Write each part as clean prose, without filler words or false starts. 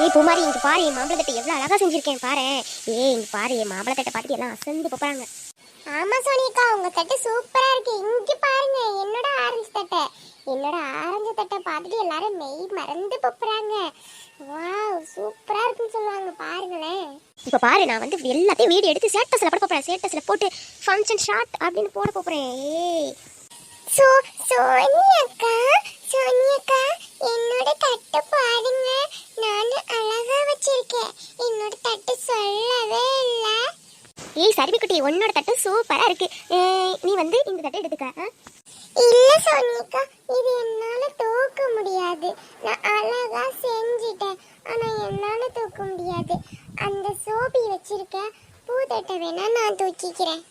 ஏய் பூமாரி, இங்க பாரு, என் மாம்பழ தட்டை எவ்வளவு அழகா செஞ்சிருக்கேன் பாரு. ஏய் இங்க பாரு, என் மாம்பழ தட்டை பார்த்துட்டு எல்லாம் அசந்து போறாங்க. ஆமா சோனிகா, உங்க தட்டு சூப்பரா இருக்கு. இங்க பாருங்க, என்னோட ஆரஞ்சு தட்டை. என்னோட ஆரஞ்சு தட்டை பார்த்துட்டு எல்லாரும் மெய் மறந்து போறாங்க. வாவ், சூப்பரா இருக்குன்னு சொல்லுவாங்க. பாருங்களேன். இப்ப பாரு, நான் வந்து எல்லாத்தையும் வீடியோ எடுத்து ஸ்டேட்டஸ்ல போட போறேன். ஸ்டேட்டஸ்ல போட்டு ஃபங்க்ஷன் ஷாட் அப்படின்னு போட போறேன். ஏய் சோனியக்கா, சோனியக்கா, என்னோட தட்டு பாருங்க. நான் அழகா வச்சிருக்கேன். என்னோட தட்டு சொல்லவே இல்லை. ஏய் சர்விக்குட்டி, உன்னோட தட்டு சூப்பரா இருக்கு. நீ வந்து இந்த தட்டை எடுத்துக்க. இல்ல சோனியக்கா, இது என்னால தூக்க முடியாது. நான் அழகா செஞ்சிட்டேன், ஆனா என்னால தூக்க முடியாது. அந்த சோபி வச்சிருக்க பூதட்டை வேணா நான் தூக்கிக்கிறேன்.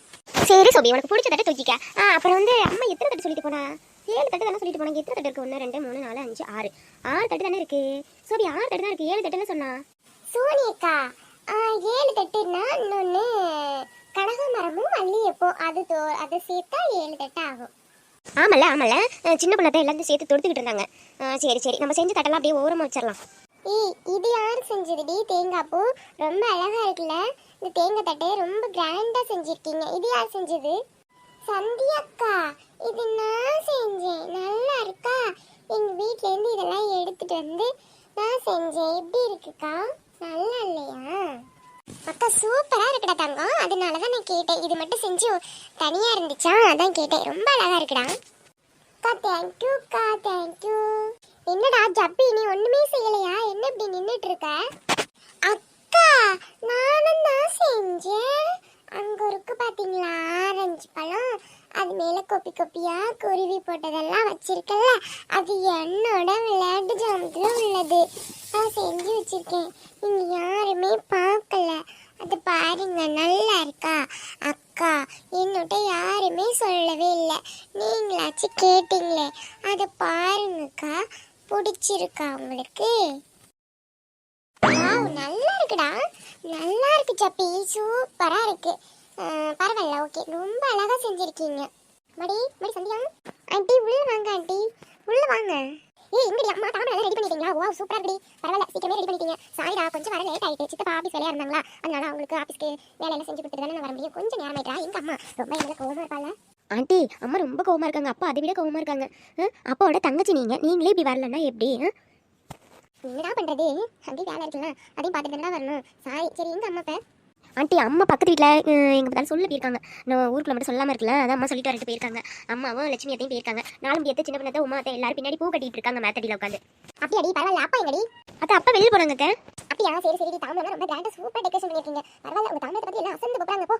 சரி சோபி, உனக்கு பிடிச்ச தட்டை தூக்கிக்க. அப்புறம் வந்து அம்மா எத்தனை தட்டு சொல்லிட்டு போனா? 7 தட்டு தானே சொல்லிட்டு போனாங்க. எத்தனை தட்டு இருக்கு? 1 2 3 4 5 6 தட்டு தானே இருக்கு. சோபி 6 தட்டு தான் இருக்கு. 7 தட்டுன்னு சொன்னா சோனியக்கா. 7 தட்டுன்னா இன்னொன்னு கனகாமரமும் மல்லிகைப்பூ, அது சேர்த்தா 7 தட்டு ஆகும். ஆமல்ல ஆமல்ல, சின்ன பிள்ளை எல்லாத்தையும் சேர்த்து தொடுத்துக்கிட்டு இருந்தாங்க. சரி சரி, நம்ம செஞ்ச தட்டெல்லாம் அப்படியே ஓரமா வச்சிடலாம். இது யார் செஞ்சதுடி? தேங்காய் பூ ரொம்ப அழகா இருக்குல்ல. இந்த தேங்காய் தட்டையை ரொம்ப கிராண்டா செஞ்சிருக்கீங்க. இது யார் செஞ்சது? சந்தியாக்கா, இது நான் செஞ்சேன். நல்லா இருக்கா? எங்க வீட்ல இருந்து இதெல்லாம் எடுத்துட்டு வந்து நான் செஞ்சேன். எப்படி இருக்குக்கா? நல்லா இல்லையா? அக்கா சூப்பரா இருக்குடா தங்கம். அதனாலதான் நான் கேட்டேன். இது மட்டும் செஞ்சு தனியா இருந்துச்சா, அதான் கேட்டேன். ரொம்ப அழகா இருக்குடா. அக்கா தேங்க்யூக்கா, தேங்க்யூ. என்னடா ஜப்பி, நீ ஒண்ணுமே செய்யலையா? என்ன இப்படி நின்னுட்டு இருக்க? அக்கா, நானும் தான் செஞ்சேன். அங்க இருக்கு பாத்தீங்களா ஆரஞ்சு பழம், அது மேல கொப்பி கொப்பியா குருவி போட்டதெல்லாம் வச்சிருக்கல, அது என்னோட விளையாட்டு ஜாமத்துல உள்ளது. நான் செஞ்சு வச்சிருக்கேன். நீங்க யாருமே பார்க்கல. அது பாருங்க, நல்லா இருக்கா? அக்கா, என்னோட யாருமே சொல்லவே இல்லை, நீங்களாச்சும் கேட்டீங்களே. அதை பாருங்கக்கா, பிடிச்சிருக்கா உங்களுக்கு? வாவ், நல்லா இருக்குடா. நல்லா இருக்கு ஜப்பி, சூப்பரா இருக்கு. பரவாயில்ல, ஓகே, ரொம்ப அழகா செஞ்சிருக்கீங்க. மடி மடி சந்தியா ஆண்டி, உள்ள வாங்க ஆண்டி, உள்ள வாங்க. ஏய் இங்கடி அம்மா, தாமரை ரெடி பண்ணிட்டீங்களா? வாவ், சூப்பரா இருக்குடி. பரவாயில்ல, சீக்கிரமே ரெடி பண்ணிட்டீங்க. சாரிடா, கொஞ்சம் வர லேட் ஆயிட்டு. சித்தப்பா ஆபீஸ் வேலையா இருந்தாங்களா, அதனால அவங்களுக்கு ஆபீஸ்க்கு வேலையெல்லாம் செஞ்சு கொடுத்துட்டு தானே வர முடியும். கொஞ்சம் நேரம் ஆயிட்டா. எங்க அம்மா ரொம்ப எங்களை கோவமா இருப்பாங்க. ஆண்டி, அம்மா ரொம்ப கோவமா இருக்காங்க. அப்பா அதை விட கோவமா இருக்காங்க. அப்பாவோட தங்கச்சி நீங்களே இப்படி வரலன்னா எப்படி? என்னடா பண்றது? அப்படி வேலை இருக்குல்ல, அதையும் பார்த்துட்டு தான் வரணும். சாரி. சரி, எங்க அம்மா ஆண்டி, அம்மா பக்கத்து வீட்டில் எங்கள் பார்த்தாலும் சொல்ல போயிருக்காங்க. நான் ஊருக்குள்ள மட்டும் சொல்லாமல் இருக்கல, அதான் அம்மா சொல்லிட்டு வரட்டு போயிருக்காங்க. அம்மாவும் லட்சுமி அத்தையும் போயிருக்காங்க. நாலும் எத்த சின்ன பண்ணத்தை உமா அத்தை எல்லாரும் பின்னாடி பூ கட்டிட்டு இருக்காங்க மேத்தடியில் உட்காந்து. அப்படியாடி? பரவாயில்ல. அப்பா எங்கடி? அத்தை அப்பா வெளியில் போனாங்க. அப்படியா? சரி சரி. தாமரை ரொம்ப கிராண்டா சூப்பர் டெக்கரேஷன் பண்ணிருக்கீங்க. பரவாயில்ல, உங்க தாமரை பத்தி எல்லாம் அசந்து போறாங்க. போ.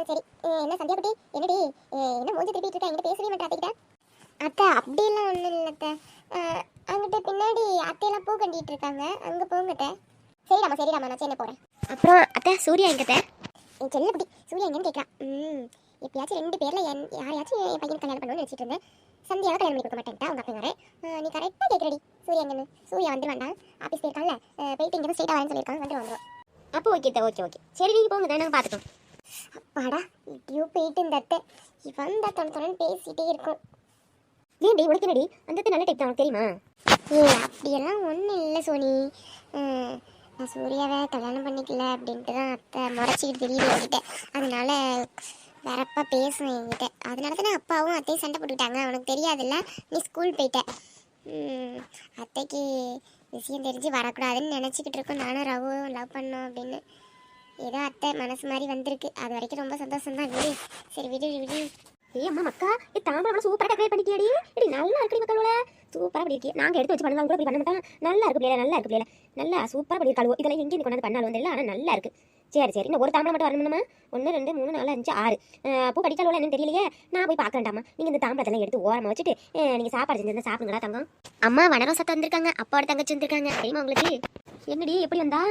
சரி, என்ன சந்தியா குட்டி, என்னடி என்ன மூஞ்சி திருப்பிட்டு இருக்க? என்கிட்ட பேசவே மாட்டேன் அத்தைக்கிட்ட. அத்தை அப்படியெல்லாம் ஒன்றும் இல்லை அத்தை. அங்கிட்ட பின்னாடி அத்தையெல்லாம் பூ கட்டிட்டு இருக்காங்க, அங்கே போங்க அத்தை. சரிடாமா சரிடாமா, நான் சென்னை போகிறேன். அப்புறம் அத்தை, சூர்யா எங்கத்தை? என் செல்லப்படி சூர்யா எங்கன்னு கேட்குறான். எப்பயாச்சும் 2 பேரில் யாரையாச்சும் என் பையன் கல்யாணம் பண்ணுவேன்னு நினச்சிட்டு இருந்தேன். சந்தியாவை கல்யாணம் பண்ணி கொடுக்க மாட்டேன்ட்டா அவங்க அப்பா வரேன். நீ கரெக்டாக கேட்குறடி. சூர்யா எங்கன்னு? சூர்யா வந்து வேண்டாம், ஆஃபீஸ் போயிருக்கான்ல, போயிட்டு இங்கே ஸ்ட்ரெயிட்டாக வரேன்னு சொல்லியிருக்காங்க. வந்துடும். அப்போ ஓகே ஓகே. சரி, நீங்கள் போங்க, தான் நாங்கள் பார்த்துட்டோம். அப்பாடா, இப்படியோ போயிட்டு இந்த அத்தை இவன் தான் தொண்ணு பேசிகிட்டே இருக்கும். ஏன்டி, உனக்கு என்னடி அந்த நல்ல டைப் தான், உனக்கு தெரியுமா? அப்படியெல்லாம் ஒன்றும் இல்லை சோனி. நான் சூர்யாவை கல்யாணம் பண்ணிக்கல அப்படின்ட்டு தான் அத்தை முறைச்சிக்கிட்டு தெரியுது என்கிட்ட. அதனால வேறப்பா பேசும் என்கிட்ட. அதனால தானே அப்பாவும் அத்தையும் சண்டை போட்டுக்கிட்டாங்க. அவனுக்கு தெரியாதுல்ல, நீ ஸ்கூல் போயிட்ட. அத்தைக்கு விஷயம் தெரிஞ்சு வரக்கூடாதுன்னு நினச்சிக்கிட்டு இருக்கோம். நானும் ரவும் லவ் பண்ணோம் அப்படின்னு. ஏதோ அத்தை மனசு மாதிரி வந்திருக்கு. அது வரைக்கும் ரொம்ப சந்தோஷம் தான். விடு, சரி விடு விடு. ஏய் அம்மா மக்கா, தாமரை சூப்பராக டெக்கரேட் பண்ணிட்டியாடி. இடி நல்லா இருக்கு மக்களோட, சூப்பராக பண்ணிருக்கே. நாங்கள் எடுத்து வச்சு பண்ணலாம் கூட இப்படி பண்ண மாட்டோம். நல்லா இருக்கு பிள்ளைல, நல்லா இருக்கு பிள்ளைல, நல்லா சூப்பராக பண்ணியிருக்காளோ. இதெல்லாம் எங்கேயும் கொண்டாந்து பண்ணாலும் வந்து இல்லை, ஆனால் நல்லா இருக்கு. சரி சரி, இன்னும் ஒரு தாமரை மட்டும் வரணும்மா. 1 2 3 4 5 6 பூ கடிக்காலோ என்னன்னு தெரியலையே. நான் போய் பார்க்கறேன்டாமா. நீங்கள் இந்த தாம்பரத்தெல்லாம் எடுத்து ஓரமாக வச்சுட்டு நீங்கள் சாப்பாடு செஞ்சிருந்தா சாப்பிடுங்களா தங்கம். அம்மா வனரம் சத்தம் வந்திருக்காங்க, அப்பாவோட தங்கச்சி வந்திருக்காங்க. தெரியுமா உங்களுக்கு? என்னடி எப்படி வந்தா?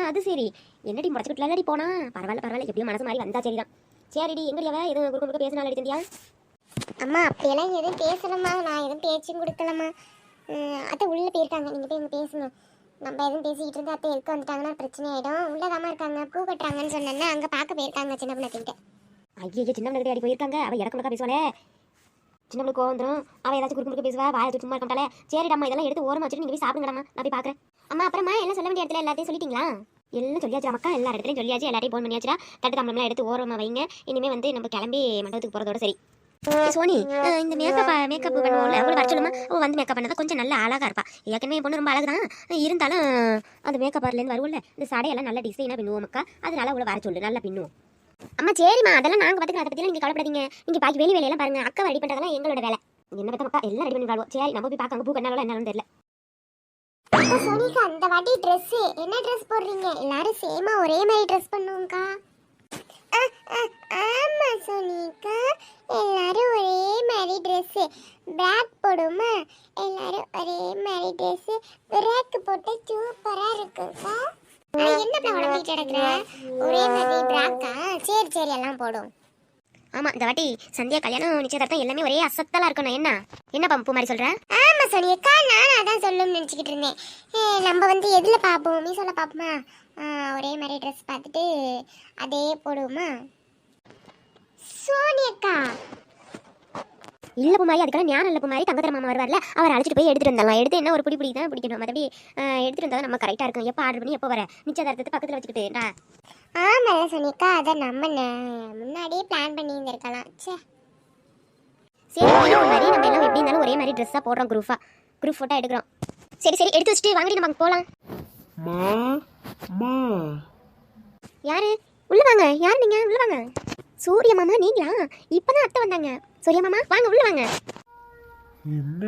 அது சரி, என்னடி முறைச்சிக்கிட்டுலாடி போனா? பரவாயில்ல பரவாயில்ல, எப்படியும் மனசு மாதிரி வந்தா சரிதான். சரிடி, எங்கடியாவ எதுவும் குறுக்க பேசினாலும் அடித்தியா? அம்மா அப்படியெல்லாம் எதுவும் பேசலம்மா, நான் எதுவும் பேச்சும் கொடுக்கலம்மா. அத்தை உள்ளே போயிருக்காங்க, நீங்கள் போய் இங்கே பேசுங்க. நம்ம எதுவும் பேசிக்கிட்டு இருந்தால் அத்தை எதுக்கு வந்துட்டாங்கன்னா பிரச்சனை ஆகிடும். உள்ளதாம்மா இருக்காங்க, பூ கட்டுறாங்கன்னு சொன்னேன்னா அங்கே பார்க்க போயிருக்காங்க சின்ன பண்ணத்தின்ட்டு. ஐயோ, சின்ன பண்ண அடி போயிருக்காங்க. அவள் இறக்கணுக்கா பேசுவாளே, சின்ன பிள்ளை கோவம் வந்துடும். அவள் ஏதாச்சும் குறுக்கு பேசுவா, வாயை சும்மா இருக்காட்டாலே. சரிடாம்மா, இதெல்லாம் எடுத்து ஓரமாக வச்சுட்டு நீங்கள் போய் சாப்பிடுங்கடாம்மா, நான் போய் பார்க்குறேன். அம்மா அப்புறமா எல்லாம் சொல்ல வேண்டிய இடத்துல எல்லாத்தையும் சொல்லிட்டீங்களா? எல்லாம் சொல்லியாச்சு மக்கா, எல்லா இடத்துலையும் சொல்லியாச்சு, எல்லாரையும் போன் பண்ணியாச்சுடா. தட்டு தாம்பளம்லாம் எடுத்து ஓரமாக வைங்க. இனிமேல் வந்து நம்ம கிளம்பி மண்டபத்துக்கு போகிறதோட சரி. சோனி, இந்த மேக்கப் பண்ணுவோம்ல, அவளை வர சொல்லுமா. அவள் வந்து மேக்கப் பண்ணதான் கொஞ்சம் நல்ல அழகாக இருப்பா. ஏற்கனவே என் பொண்ணு ரொம்ப அழகு தான், இருந்தாலும் அந்த மேக்கப் பார்லேருந்து வருவோம்ல, இந்த சடையெல்லாம் நல்ல டிசைனாக பின்னுவோம் மக்கா. அதனால அவளை வர சொல்லு, நல்லா பின்னுவோம். அம்மா சரிம்மா, அதெல்லாம் நாங்கள் பார்த்துக்கலாம். அதை பற்றிலாம் நீங்கள் கவலைப்படாதீங்க. நீங்கள் பாக்கி வேலையெல்லாம் பாருங்க. அக்கா ரெடி பண்ணுறதெல்லாம் எங்களோட வேலை. என்ன பார்த்தா மக்கா எல்லாம் ரெடி பண்ணி வாழ்வோம். சரி நம்ம போய் பார்க்க பூ கண்ணாலும் என்னன்னு தெரியல. சோனிகா அந்த வாட்டி ட்ரெஸ் என்ன ட்ரெஸ் போடுறீங்க? எல்லாரும் சேமா ஒரே மாதிரி ட்ரெஸ் பண்ணுவோம்க்கா. ஆமா சோனிகா, எல்லாரும் ஒரே மாதிரி ட்ரெஸ். பிளாக் போடுமா? எல்லாரும் ஒரே மாதிரி ட்ரெஸ் பிளாக் போட்டு சூப்பரா இருக்குக்கா. என்ன உடம்பிட்டு கிடக்குற? ஒரே மாதிரி பிளாக்கா? சரி சரி எல்லாம் போடும். ஆமாம், இந்த வாட்டி சந்தியா கல்யாணம் நிச்சயதார்த்தம் எல்லாமே ஒரே அசத்தலாக இருக்கணும். என்ன பம்பு மாதிரி சொல்கிற? ஆமா சோனியக்கா, நான் அதான் சொல்லணும்னு நினச்சிக்கிட்டு இருந்தேன். நம்ம வந்து எதில் பார்ப்போம்? மீஷோல பார்ப்போமா? ஒரே மாதிரி ட்ரெஸ் பார்த்துட்டு அதே போடுவோமா சோனியக்கா? இல்லை பூமாரி, அதுக்கெல்லாம் ஞானம் இல்லை பூமாரி. தங்கத்தர மாமா வருவார்ல, அவர் அழைச்சிட்டு போய் எடுத்துட்டு வந்தாலும் எடுத்து என்ன ஒரு பிடி தான் பிடிக்கணும். மற்றபடி எடுத்துட்டு வந்தால் நம்ம கரெக்டாக இருக்கும். எப்போ ஆர்டர் பண்ணி எப்போ வர நிச்சயதார்த்தத்தை பக்கத்தில் வச்சுக்கிட்டு. ஆமாம் சோனியக்கா, அதை நம்ம முன்னாடியே பிளான் பண்ணியிருந்திருக்கலாம். சே சரி பூமாரி, நம்ம எல்லாம் எப்படி இருந்தாலும் ஒரே மாதிரி ட்ரெஸ்ஸாக போடுறோம். குரூப் ஃபோட்டோ எடுக்கிறோம். சரி எடுத்து வச்சுட்டு வாங்கடி, நம்ம அங்கே போகலாம். யாரு உள்ள வாங்க? யார் நீங்க? உள்ள வாங்க. சூரிய மாமா நீங்களா? இப்பதான் அத்தை வந்தாங்க. சூரிய மாமா வாங்க, உள்ள வாங்க. என்ன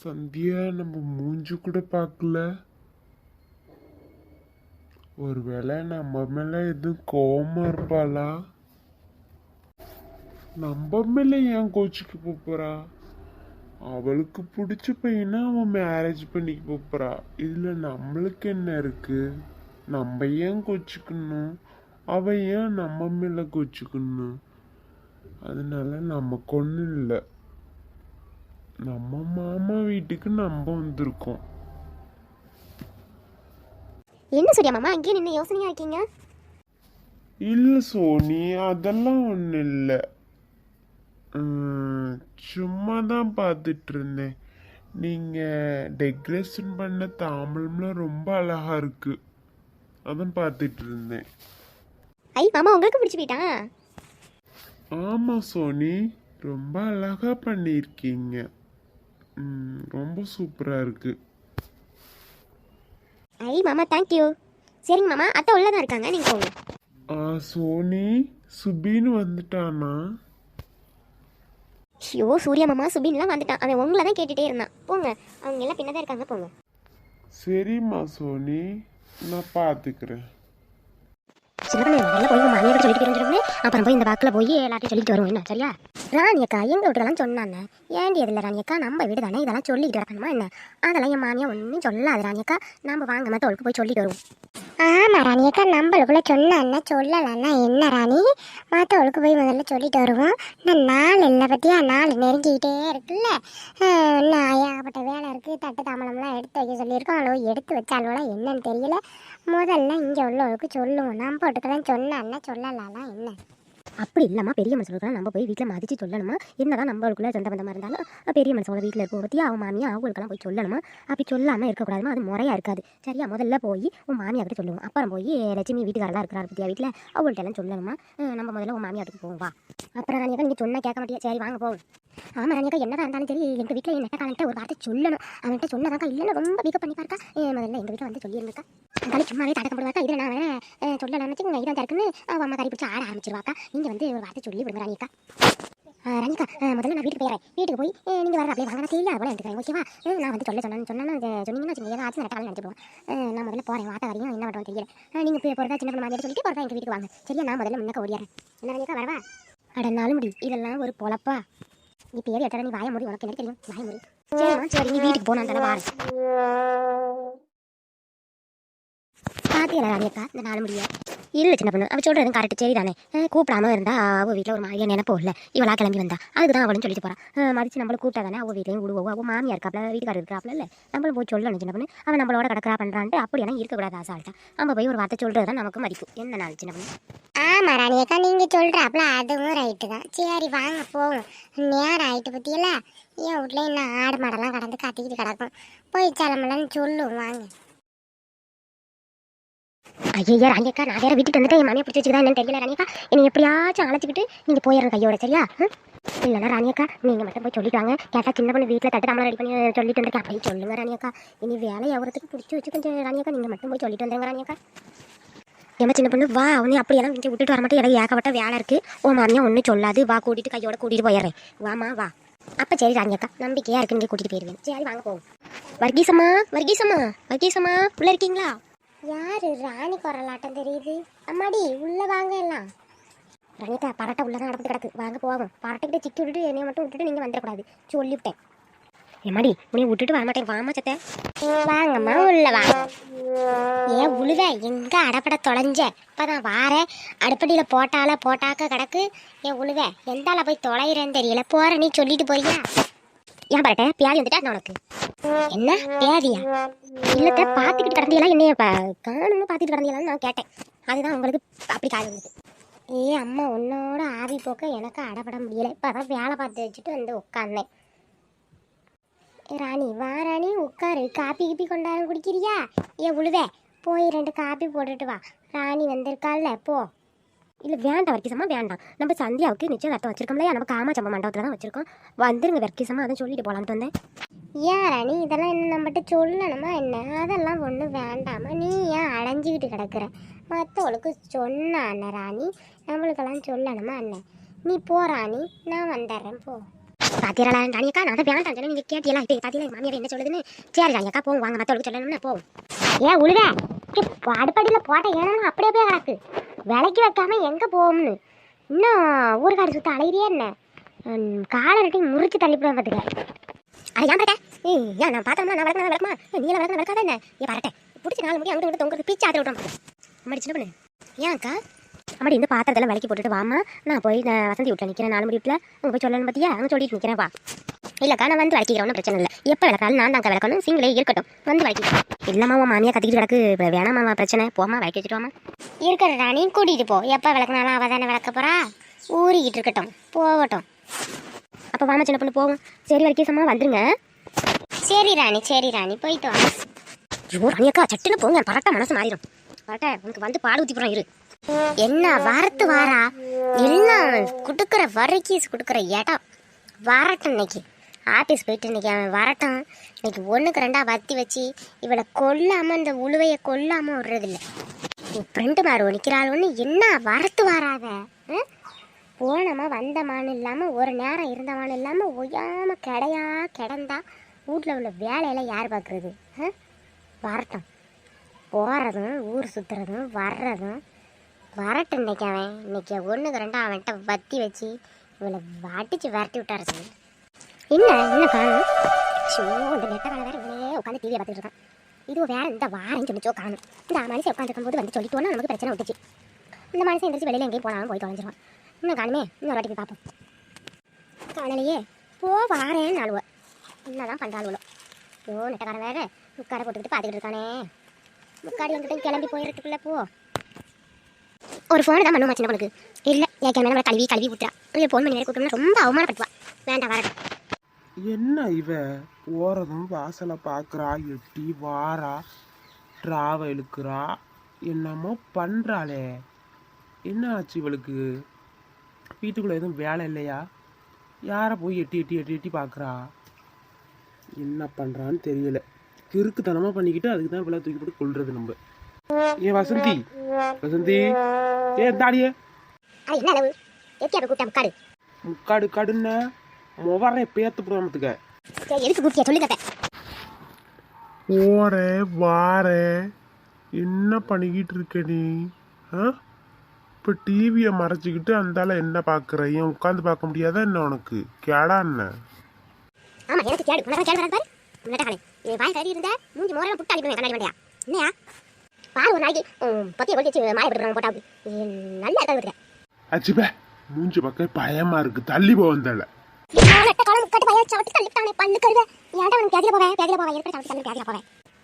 சந்தியா நம்ம மூஞ்சி கூட பார்க்கல? ஒருவேளை நம்ம மேல எதுவும் கோவமா இருப்பாளா? நம்ம மேல ஏன் கோச்சுக்கு போறா? அவளுக்கு பிடிச்ச பையனா அவன் மேரேஜ் பண்ணிக்க போறா. இதுல நம்மளுக்கு என்ன இருக்கு? நம்ம ஏன் கோச்சுக்கணும்? அவ ஏன் நம்ம மேல கோச்சுக்கணும்? அதனால நமக்கு ஒன்றும் இல்லை. நம்ம மாமா வீட்டுக்கு நம்ம வந்திருக்கோம். என்ன சூர்யா மாமா அங்கேயே நின்று யோசனையா இருக்கீங்க? இல்லை சோனி, அதெல்லாம் ஒன்றும் இல்லை. சும்மா தான் பார்த்துட்டு இருந்தேன். நீங்கள் டெக்கரேஷன் பண்ண தாம்பழம்லாம் ரொம்ப அழகா இருக்கு. அதான் பார்த்துட்டு இருந்தேன். ஐ மாமா உங்களுக்கு பிடிச்சி போயிட்டா? ஆமாம் சோனி, ரொம்ப அழகா பண்ணியிருக்கீங்க. ரொம்ப சூப்பராக இருக்கு. ஐ மாமா தேங்க்யூ. சரிங்க மாமா, அத்தை உள்ளதான் இருக்காங்க, நீங்கள் போங்க. சோனி, சுபின்னு வந்துட்டானா? ஐயோ சூர்யா மாமா சுபின்லாம் வந்துட்டான். அவன் உங்களை தான் கேட்டுகிட்டே இருந்தான். போங்க, அவங்க எல்லாம் பின்னதான் இருக்காங்க, போங்க. சரிம்மா சோனி, நான் பார்த்துக்கிறேன். சின்ன பண்ண முதல்ல போய் மாமியார் சொல்லிட்டு தெரிஞ்சிருமே, அப்புறம் போய் இந்த வாக்கில் போய் எல்லாத்தையும் சொல்லிட்டு வருவோம். என்ன சரியா? ராணியக்கா எங்கள் வீட்டுக்கெல்லாம் சொன்னாங்க. ஏண்டி அதில் ராணியக்கா நம்ம வீடு தானே, இதெல்லாம் சொல்லிட்டு வரணுமா என்ன? அதெல்லாம் என் மாமியா ஒன்றும் சொல்லாது ராணியக்கா. நம்ம வாங்க மற்றவளுக்கு போய் சொல்லிட்டு வருவோம். ஆமா ராணியக்கா, நம்மளுக்குள்ள சொன்னா சொல்லலன்னா என்ன ராணி? மற்றவளுக்கு போய் முதல்ல சொல்லிட்டு வருவோம். நான் நாள் இல்லை பற்றியா, நாள் நெருங்கிக்கிட்டே இருக்குல்ல. நான் ஏகப்பட்ட வேலை இருக்குது. தட்டு தாம்பழம்லாம் எடுத்து வைக்க சொல்லியிருக்கோம். அளவு எடுத்து வச்சாலோட என்னன்னு தெரியல. முதல்ல இங்கே உள்ளவளுக்கு சொல்லுவோம். நம்ம போட்டுக்கெல்லாம் சொன்னா சொல்லலாம் என்ன? அப்படி இல்லாமல் பெரிய மனுஷங்களுக்குலாம் நம்ம போய் வீட்டில் மதித்து சொல்லணுமா? என்னதான் நம்மளுக்குள்ள சொந்த பந்தமாக இருந்தாலும் பெரிய மனுஷங்கள வீட்டில் இருக்க பற்றி அவன் மாமியா அவங்களுக்கெல்லாம் போய் சொல்லணுமா? அப்படி சொல்லாமல் இருக்கக்கூடாதுமா, அது முறையாக இருக்காது. சரியா? முதல்ல போய் உன் மாமியார்கிட்ட சொல்லுவோம். அப்புறம் போய் லட்சுமி வீட்டுக்காரெல்லாம் இருக்கிறார் பற்றியா வீட்டில், அவங்கள்ட்ட எல்லாம் சொல்லணுமா? நம்ம முதல்ல உன் மாமியாருக்கு போவோம் வா. அப்புறம் ராணியக்கா நீங்கள் சொன்னால் கேட்க மாட்டியா? சரி வாங்க போவோம். ஆமாம் ராணியக்கா, என்னதான் இருந்தாலும் சரி எங்கள் வீட்டில் என் நெட்டக்காரன்ட்ட ஒரு வார்த்தை சொல்லணும். அவன்கிட்ட சொன்னதாக்கா இல்லைன்னா ரொம்ப வீக்க பண்ணி பார்க்கா. முதல்ல எங்கள் வீட்டில் வந்து சொல்லியிருந்தாக்கா. அதனால சும்மாவே தடக்கம் போடுவாக்கா. இதில் நான் வேணா சொல்லலாம்னு வச்சுக்கோங்க. இதான் இருக்குன்னு அவன் அம்மா கறி பிடிச்சி ஆட ஆரம்பிச்சிருவாக்கா. நீங்கள் வந்து ஒரு வார்த்தை சொல்லி விடுங்க ராணியக்கா. ராணிக்கா முதல்ல நான் வீட்டுக்கு போயிடுறேன். வீட்டுக்கு போய் நீங்கள் வர அப்படியே வாங்க தெரியல போல எடுத்துக்கிறேன். ஓகேவா? நான் வந்து சொன்னேன்னு சொன்னீங்கன்னா வச்சுக்கோங்க, ஏதாச்சும் நட்டாலும் நினச்சிடுவோம். நான் முதல்ல போகிறேன். வார்த்தை வரையும் என்ன பண்ணுவோம் தெரியல. நீங்கள் போய் போகிறதா சின்ன மாதிரி சொல்லிட்டு போகிறதா எங்கள் வீட்டுக்கு வாங்க. சரியா? நான் முதல்ல முன்னக்க ஓடிடுறேன். என்ன ராணிக்கா வரவா? அடனாலும் முடி, இதெல்லாம் ஒரு பொழப்பா? இப்போ ஏறி எத்தனை நீ வாய முடி, உனக்கு என்ன தெரியும்? வாய முடி. சரி நீ வீட்டுக்கு போனா தானே வாரேன். பார்த்தீங்களா ராணியக்கா இந்த 4 முடிய? இல்லை சின்ன பொண்ணு அவள் சொல்கிறதும் கரெக்ட் சரி தானே. கூப்பிடாம இருந்தா அவள் வீட்டில் ஒரு மாதிரியா நினைப்போ இல்லை, இவளா கிளம்பி வந்தா அதுக்கு தான் அவளும் சொல்லிட்டு போகிறான். மதிச்சு நம்மளை கூப்பிட்டா தானே அவள் வீட்லையும் விடுவோம். அவள் மாமியா இருக்காப்ல, வீட்டுக்காரர் இருக்காப்ல இல்லை, நம்மளும் போய் சொல்லணும் சின்ன பொண்ணு. அவன் நம்மளோட கிடக்கிறா பண்ணுறான்ட்டு அப்படியெல்லாம் இருக்கக்கூடாது ஆசால்ட்டா. நம்ம போய் ஒரு வார்த்தை சொல்கிறது தான் நமக்கு மதிப்பு. என்ன நாள் சின்ன பொண்ணு? ஆமா ராணி அக்கா, நீங்க சொல்றாப்ல அதுவும் ரைட்டு தான். சரி வாங்க போவோம், நேரம் ஆயிட்டு பத்தியில. என் வீட்ல இன்னும் ஆடு மாடெல்லாம் கடந்து கத்திக்கிட்டு கிடக்கும், போய் கிளம்பலன்னு சொல்லுவோம் வாங்க. ஐயா ராணியக்கா, நான் வேற வீட்டுக்கு வந்துட்டு என் மாமியை பிடிச்சி வச்சுதான் என்னன்னு தெரியல ராணியக்கா. என்னை எப்படியாச்சும் அழைச்சிக்கிட்டு நீங்கள் போயிடுற கையோட சரியா? இல்லைன்னா ராணியக்கா நீங்கள் மட்டும் போய் சொல்லிட்டு வாங்க. கேட்டால் சின்ன பொண்ணு வீட்டில் தட்டு நம்மளை ரெடி பண்ணி சொல்லிட்டு வந்திருக்கேன் அப்படின்னு சொல்லுங்க ராணியக்கா. இனி வேலை எவரத்துக்கு பிடிச்சி வச்சு கொஞ்சம் ராணியக்கா நீங்கள் மட்டும் போய் சொல்லிட்டு வந்துருங்க ராணியக்கா. ஏமா சின்ன பொண்ணு வா, அவனே அப்படியெல்லாம் கொஞ்சம் விட்டுட்டு வர மாட்டேன். எனக்கு ஏகப்பட்ட வேலை இருக்குது. ஓ மாமியா ஒன்றும் சொல்லாது, வா கூட்டிட்டு கையோட கூட்டிகிட்டு போயிடுறேன். வாமா வா. அப்போ சரி ராணியக்கா, நம்பிக்கையாக இருக்குன்னு இங்கே கூட்டிகிட்டு போயிடுவேன். சரி வாங்க போவோம். வர்கீசம்மா வர்கீசம்மா வர்கீசம்மா உள்ளே இருக்கீங்களா? யாரு ராணி குரலாட்டம் தெரியுது? அம்மாடி உள்ள வாங்க எல்லாம். ராணியக்கா பரட்டை உள்ளதான் நடந்து கிடக்கு, வாங்க போவோம். பரட்டைக்கிட்ட சிக்கி விட்டுட்டு என்னைய மட்டும் விட்டுட்டு நீங்கள் வந்துடக்கூடாது சொல்லிவிட்டேன். ஏமாடி உன்னைய விட்டுட்டு வரமாட்டேன், வாமா சத்த. வாங்கம்மா உள்ள வாங்க. ஏன் உழுத எங்க அடப்பட தொலைஞ்ச? இப்பதான் வார அடுப்படியில் போட்டாக்க கிடக்கு. ஏன் உழுத எந்தால போய் தொலைகிறேன்னு தெரியல. போற நீ சொல்லிட்டு போறியா? ஏன் பரட்டை பியாதி வந்துட்டா உனக்கு? என்ன பியாதியா? இல்லத்த பார்த்துக்கிட்டு கிடந்தியெல்லாம் என்னைய காணுங்க பார்த்துட்டு கிடந்தியெல்லாம் நான் கேட்டேன். அதுதான் உங்களுக்கு அப்படி காது வந்துட்டு. ஏ அம்மா உன்னோட ஆவி போக்க எனக்கு அடப்பட முடியல. இப்பதான் வேலை பார்த்து வச்சுட்டு வந்து உட்காந்தேன். ராணி வா ராணி உட்காரு, காப்பி கிப்பி கொண்டாந்து குடிக்கிறியா? ஏன் உழுத போய் 2 காப்பி போட்டுட்டு வா, ராணி வந்திருக்காள்ல போ. இல்லை வேண்டாம் வர்க்கீசம்மா வேண்டாம். நம்ம சந்தியாவுக்கு நிச்சயதார்த்தம் வச்சிருக்கோம்லையா, நம்ம காமாச்சம்மா மண்டபத்தில் தான் வச்சிருக்கோம். வந்துருங்க வர்க்கீசம்மா, அதை சொல்லிட்டு போகலான்ட்டு வந்தேன். ஏன் ராணி இதெல்லாம் என்ன நம்மகிட்ட சொல்லணுமா என்ன? அதெல்லாம் ஒன்றும் வேண்டாமா, நீ ஏன் அடைஞ்சிக்கிட்டு கிடக்குற? மற்றவளுக்கு சொன்னான ராணி, நம்மளுக்கெல்லாம் சொல்லணுமா என்ன? நீ போ ராணி, நான் வந்துடுறேன் போ. பாத்தியரா ராணியக்கா, நான் அதை வேண்டாம் சொன்னேன், நீங்கள் கேட்டியெல்லாம் இப்போ பாத்தியெல்லாம் மாமியார் என்ன சொல்லுதுன்னு. சரி ராணியக்கா போவோம் வாங்க, மற்றவளுக்கு சொல்லணும்னா போவோம். ஏன் உழுத அடுப்படியில் போட்ட ஏன்னா அப்படியே போய் கிடக்கு, விலைக்கு வைக்காம எங்கே போகும்னு இன்னும் ஊருக்காடு சுத்த அலையிறியே என்ன? காலை ரெட்டி முறிச்சு தள்ளிவிடுவேன் பார்த்துக்க. அது ஏன் பரட்டேன்? ஏன் நான் பார்த்தோம்னா நான் விளக்குமா நீ எல்லாம் விளக்காத என்ன? ஏன் பரட்டேன் பிடிச்சி 4 முடி அங்கிட்டு தொங்குறது பிச்சு ஆத்திர விட்றோம். அம்மாடி சின்ன பண்ணு ஏன்க்கா? அம்மாடி இந்த பாத்திரத்தில் விலைக்கு போட்டுட்டு வாமா, நான் போய் வசந்தி வீட்டில் நிற்கிறேன். 4 முடி வீட்டில் அங்கே போய் சொல்லணும் பார்த்தியா, அங்கே சொல்லிட்டு நிற்கிறேன் வா. இல்லைக்கா நான் வந்து விளக்கிக்கிறேன், ஒன்றும் பிரச்சனை இல்லை. எப்போ விளக்காலும் நான் தாங்க விளக்கணும், சிங்களே இருக்கட்டும் வந்து விளக்கிக்கிறேன். இல்லைம்மா உன் மாமியா கத்திக்கிட்டு கிடக்கு, இப்போ வேணாமா பிரச்சனை, போமா விளக்கி வச்சுட்டு இருக்கிற ராணி கூட்டிகிட்டு போ. எப்போ விளக்குனாலும் அவள் தானே விளக்க போகிறா, ஊறிக்கிட்டு இருக்கட்டும் போகட்டும். அப்போ வாமா சின்ன பொண்ணு போவோம். சரி வர்க்கீசம்மா வந்துருங்க. சரி ராணி போயிட்டு வாங்க. ஐயோ ராணியக்கா சட்டுன்னு போங்க, பரட்டை மனசு மாறிடும். பரட்டை உனக்கு வந்து பால் ஊற்றி போகிறோம் இரு. என்ன வரத்து வாரா எல்லாம் கொடுக்குற வரைக்கீஸ் கொடுக்குற இடம் வரட்டும். இன்னைக்கு ஆஃபீஸ் போயிட்டு இன்னைக்கு அவன் வரட்டும். இன்னைக்கு 1க்கு 2 வத்தி வச்சு இவளை கொல்லாமல், இந்த உழுவையை கொல்லாமல் விடுறதில்ல. என் ஃப்ரெண்டு மாறு நிற்கிறாள் ஒன்று, என்ன வரத்து வாராத? போனமா வந்தமானு இல்லாமல் ஒரு நேரம் இருந்தமானு இல்லாமல் ஒய்யாமல் கிடந்தா வீட்டில் உள்ள வேலையெல்லாம் யார் பார்க்குறது? வரட்டும், போகிறதும் ஊர் சுற்றுறதும் வர்றதும் வரட்டும். இன்னைக்கு அவன் இன்னைக்கு 1க்கு 2 அவன்கிட்ட வத்தி வச்சு இவளை அடிச்சு விரட்டி விட்டாரு சொல்லி. என்ன காணும்? ஷோ இந்த நெட்ட வேலை வேறு இவனே உட்காந்து டிவியை பார்த்துட்டு இருக்கான். இதுவும் வேற இந்த வாரன்னு சொல்லிச்சோ காணும். இந்த மனுஷன் உட்காந்துருக்கும் போது வந்து சொல்லிட்டோன்னா நமக்கு பிரச்சனை விட்டுச்சு. இந்த மனுஷன் எந்திரிச்சு வெளியில் எங்கேயும் போனாலும் போய் தொலைஞ்சிருவான். இன்னும் காணுமே, இன்னொரு வாட்டி போய் பார்ப்போம். காணலையே, போ வாரேன்னு ஆளுவ என்னதான் பண்ணுறாளுவோ. ஐயோ நெட்டக்காரன் வேறு முக்காடை போட்டுக்கிட்டு பார்த்துக்கிட்டு இருக்கானே. முக்காடி வந்துட்டு கிளம்பி போயிடுறதுக்குள்ள போ. ஒரு ஃபோனு தான் பண்ணுமா சின்ன பொண்ணுக்கு. இல்லை என் கிளம்பி நம்மளை கழுவி ஊற்றுறா. ஃபோன் பண்ணி வேறு கூட்டம்னா ரொம்ப அவமானப்படுவா. வேண்டாம் வரட்டும். என்ன இவ போறதும் வாசலை பார்க்குறா, எட்டி வாரா, டிராவை இழுக்கிறா, என்னமோ பண்ணுறாளே. என்ன ஆச்சு இவளுக்கு? வீட்டுக்குள்ளே எதுவும் வேலை இல்லையா? யாரை போய் எட்டி எட்டி எட்டி எட்டி பார்க்குறா? என்ன பண்ணுறான்னு தெரியல. கிறுக்குத்தனமாக பண்ணிக்கிட்டு அதுக்கு தான் இவ்வளோ தூக்கி போட்டு கொள்றது நம்ம. ஏன் வசந்தி ஏன் தாடியே என்ன அளவு எப்படி அதை கூப்பிட்டா முக்காடு முக்காடு கடுன்னு முவரே பேத்து போடுறதுக்கு எதுக்கு கூப்பிட்டியா சொல்லி தட்டேன். போறேன் வாரேன் என்ன பண்ணிக்கிட்டு இருக்க நீ? இப்போ டிவியை மறைச்சிக்கிட்டு அந்தால என்ன பார்க்குற? ஏன் உட்காந்து பார்க்க முடியாதா என்ன உனக்கு? கேடா என்ன? ஆமா எனக்கு கேடு உனக்கு கேடு வராது பாரு. முன்னாடி வாய் கறி இருந்தா மூஞ்சி மோரெல்லாம் புட்டு அனுப்பிடுவேன் கண்ணாடி வண்டியா. என்னையா பாரு ஒரு நாளைக்கு பத்தியை கொண்டு வச்சு மாயப்படுறாங்க போட்டாவுக்கு நல்லா இருக்காது. அச்சுப்பே மூஞ்சி பக்கம் பயமா இருக்கு, தள்ளி போ வந்தால.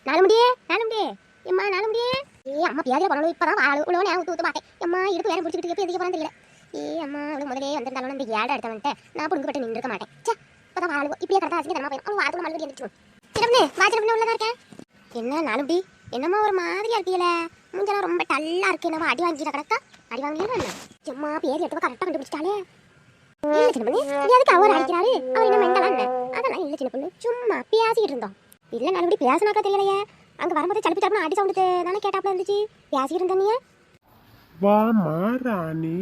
நாலு முடியே எம்மா நாலு முடியே அம்மா பேதில போனாலும் இப்பதான் உழவு நேரம் ஊத்து பார்த்தேன். எம்மா இடுப்பு வேற பிடிச்சிக்கிட்டு எதுக்கு போறான்னு தெரியல. அம்மா அவளுக்கு முதலே வந்திருந்தாலும் இந்த ஏடை எடுத்தவன்ட்டு நான் புடுங்கப்பட்டு நின்று இருக்க மாட்டேன். சே இப்பதான் வாழுவோம் இப்படியே கடத்தா ஆச்சு தரமா போயிடும். அவன் வாரத்தில் மறுபடியும் எழுந்திரிச்சு சின்னப்பண்ணு வாச்சிரப்பண்ணு உள்ளதா இருக்கேன். என்ன நாலு முடி என்னம்மா ஒரு மாதிரியா இருக்கீல, மூஞ்செல்லாம் ரொம்ப டல்லா இருக்கு. என்னவா அடி வாங்கிட கிடக்கா? அடி வாங்கல எம்மா பேதி எடுத்தவ கரெக்டா கண்டுபிடிச்சிட்டாலே. இல்ல சின்ன பொண்ணு எதுக்கு அவர் அடிக்கிறாரு? அவர் என்ன மெண்டலா என்ன? அதெல்லாம் இல்ல சின்ன பொண்ணு, சும்மா பேசிக்கிட்டு இருந்தோம். இல்ல நல்லபடி பேசினாக்கா தெரியலையே. அங்க வரும்போது சலுப்பு சலுப்பு அடி சவுண்டு தானே கேட்டாப்புல இருந்துச்சு. பேசிக்கிட்டு இருந்தீங்க. வாமா ராணி,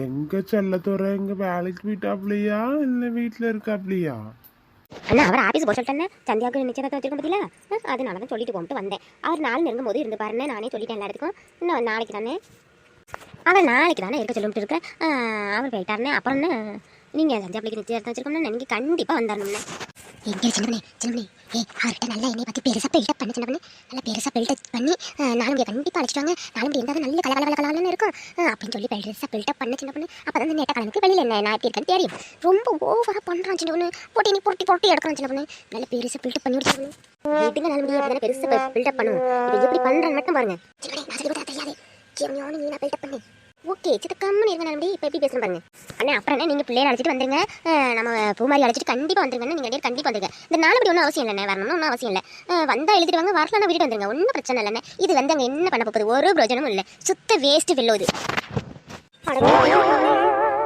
எங்க செல்லத்தோற எங்க வேலைக்கு போயிட்டாப்லையா இல்ல வீட்டுல இருக்காப்லையா? அண்ணா அவர் ஆஃபீஸ் போக சொல்லிட்டேன். சந்தியாவுக்கு நிச்சயத்தை வச்சிருக்க பத்தியில அதனால தான் சொல்லிட்டு போட்டு வந்தேன். அவர் நாள் நெருங்கும் போது இருந்து பாருன்னு நானே சொல்லிட்டேன் எல்லா இடத்துக்கும். இன்னும் நாளைக்கு தானே அவன் நாளைக்கு தானே இருக்க சொல்லிட்டு இருக்கேன். அவர் போயிட்டாருன்னு அப்புறம்னு நீங்கள் சந்தியாப்பிள்ளைக்கு நிச்சயத்தை வச்சிருக்கோம்னா நீங்கள் கண்டிப்பாக வந்துடணும்னு. எங்கே சின்ன சின்ன அவர்கிட்ட நல்லா என்னை பற்றி பெருசாக பில்டப் பண்ண சின்ன நல்லா பெருசாக பில்டப் பண்ணி நானும் கண்டிப்பாக அழைச்சிட்டாங்க. நானும் இருந்தால் நல்ல கலகலன்னு இருக்கும் அப்படின்னு சொல்லி பெருசாக பில்டப் பண்ண சின்ன பொண்ணு. அப்போ தான் நேட்ட கலனுக்கு வெளியில் என்ன நான் எப்படி இருக்கேன்னு தெரியும். ரொம்ப ஓவராக பண்ணுறான் சின்ன பொண்ணு. போட்டி நீ பொட்டி எடுக்கிறான் சின்ன பொண்ணு. நல்ல பெருசாக பில்டப் பண்ணி விடுச்சு. வீட்டுங்க நல்ல முடியாது பெருசாக பில்டப் பண்ணும். இப்போ எப்படி பண்ணுறான்னு மட்டும் பாருங்க. நான் சொல்லி கொடுத்தா தெரியாது. நீ நான் பில்டப் பண்ணு. ஓகே சித்தக்காமனு இருக்க நம்பி இப்போ எப்படி பேசுகிறேன் பாருங்க. அண்ணா அப்புறம் என்ன நீங்கள் பிள்ளையை அழைச்சிட்டு வந்துருங்க. நம்ம பூமாரி அழைச்சிட்டு கண்டிப்பாக வந்துருங்கன்னு நீங்கள் கண்டிப்பாக வந்துருங்க. இந்த நாலு ஒன்றும் அவசியம் இல்லைண்ணே, வரணும்னு ஒன்றும் அவசியம் இல்லை. வந்தால் எழுதிட்டு வாங்க, வரலாம் வீட்டு வந்துருங்க, ஒன்றும் பிரச்சனை இல்லைண்ணே. இது வந்து அங்கே என்ன பண்ண போகுது? ஒரு பிரயோஜனமும் இல்லை, சுத்த வேஸ்ட்டு வெள்ளோது.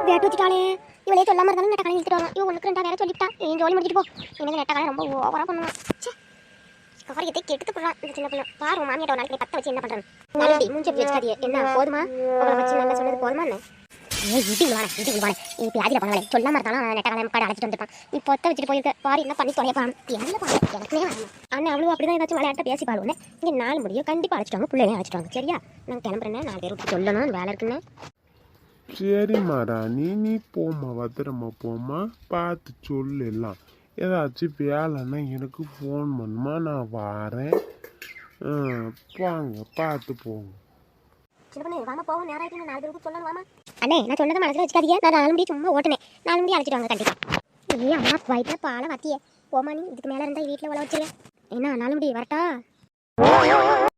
வேட்டு வச்சுட்டாலே இவளே சொல்லாமல் இருந்தாலும் நெட்ட காலம் எடுத்துட்டு வரலாம். இவன் ஒன்றுக்கு ரெண்டா வேற சொல்லிவிட்டா. என் ஜோலி முடிச்சுட்டு போ. எனக்கு நெட்ட காலம் ரொம்ப ஓவராக பண்ணுவான். காரியத்தை கெடுத்து போடலாம் இந்த சின்ன பொண்ணு. பாரு மாமியாட்ட ஒரு நாளைக்கு பத்த வச்சு என்ன பண்ணுறேன்? நாளைக்கு மூஞ்சி வச்சுக்காதியே. என்ன போதுமா? உங்களை வச்சு நல்லா சொன்னது போதுமா என்ன? வீட்டுக்கு வாங்க இப்போ ஆதியில் பண்ணாலே சொல்லாம இருந்தாலும் நெட்ட காலம் காடு அழைச்சிட்டு வந்துருப்பான். நீ பொத்த வச்சுட்டு போயிருக்க பாரு என்ன பண்ணி தொலைப்பான். என்ன பண்ண எனக்குனே வரணும். அண்ணன் அவ்வளோ அப்படிதான் ஏதாச்சும் விளையாட்ட பேசி பாருவோன்னே. இங்கே நாலு முடியும் கண்டிப்பாக அழைச்சிட்டு பிள்ளைங்க அழைச்சிட்டு சரியா? நான் கிளம்புறேன். 4 பேருக்கு சொல்லணும் வேலை இருக்குன்னு. சரிம்மா ராணி, நீ போமா, பத்திரமா போமா, பார்த்து சொல்லு. எல்லாம் ஏதாச்சும் வேலைன்னா எனக்கு ஃபோன் பண்ணுமா, நான் வாரேன். வாங்க பார்த்து போங்க. சின்ன பொண்ணு வாமா போவோம். நேரம் ஆகிட்டு 4 பேருக்கு சொல்லணும் வாமா. அண்ணே நான் சொன்னதை மனசில் வச்சுக்காதீங்க. நான் 4 மணி சும்மா ஓட்டுனேன். 4 மணி அழைச்சிட்டு வாங்க கண்டிப்பாக. அம்மா வயிற்றுல பாலை வத்தியே போமா. நீ இதுக்கு மேலே இருந்தால் வீட்டில் உழ வச்சிருவேன். என்ன 4 மணி வரட்டா?